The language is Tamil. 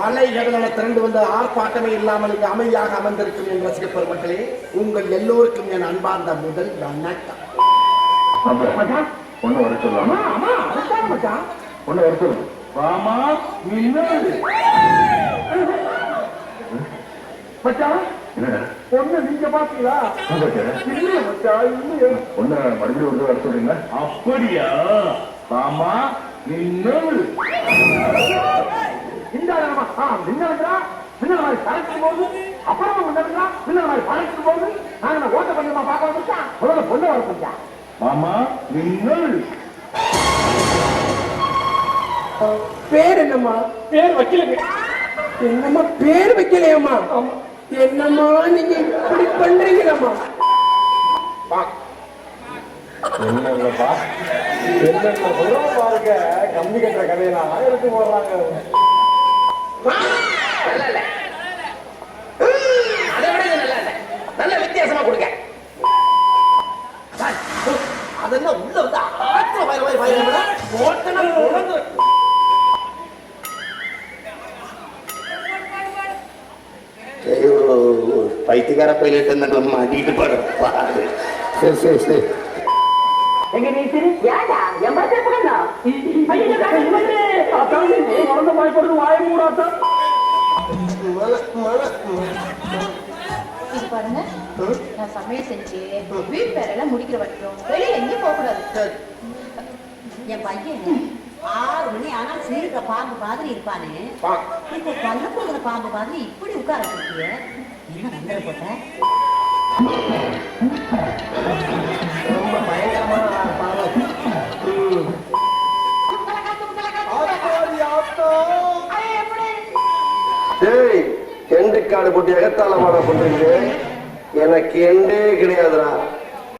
அலைகடலான திரண்டு வந்த ஆர்ப்பாட்டமே இல்லாமல் இங்கு அமைதியாக அமர்ந்திருக்கும் என் ரசிக பெருமக்களே, உங்கள் எல்லோருக்கும் என் அன்பார்ந்த முதல் வணக்கம். ஒண்ணு வர சொல்லலாமா? ஒண்ணு வர சொல்லு. வாமா பொண்ணு நீங்க பாத்தீங்களா? பொண்ணு மறுபடியும் ஒரு வர சொல்றீங்க. அப்படியா? வாமா மின்னல் மின்னல் மாதிரி பறக்கும் போது அப்புறமா மின்னல் மாதிரி பறக்கும் போது நாங்க ஓட்ட பண்ணியமா பார்க்க வந்துட்டா முதல்ல பொண்ணு வர போச்சா? மாமா மின்னல் பேர் என்னம்மா? பேர் வைக்கல. என்னம்மா பேர் வைக்கலையம்மா? என்னம்மா நீங்க இப்படி பண்றீங்களம்மா? என்னப்பா என்ன பாருங்க, கம்பி கட்டுற கதையெல்லாம் எடுத்து போடுறாங்க. அதை விட நல்லா இல்ல, நல்ல வித்தியாசமா கொடுங்க. அதெல்லாம் உள்ள வந்து ஆத்திர பைத்தியக்கார பைலட் மாட்டிக்கிட்டு பாடு. சரி சரி சரி. எங்க நீ சரி ஏடா என் பஸ் எப்படா மறந்து பயப்படுறது வாய மூடாத்தா. இது பாருங்க, நான் சமையல் செஞ்சு வீட்டு வேலையெல்லாம் முடிக்கிற வரைக்கும் வெளியில எங்கேயும் போக கூடாது. என் பையன் 6 மணி ஆனா சீருக்க பாம்பு மாதிரி இருப்பானு இப்ப பல்ல போகிற பாம்பு மாதிரி இப்படி உட்கார வச்சிருக்கிய. என்ன வந்தர போட்ட? ரொம்ப பயங்கரமான எண்டு காடு போட்டு எகத்தாளமான பண்றீங்க. எனக்கு எண்டே கிடையாதுடா.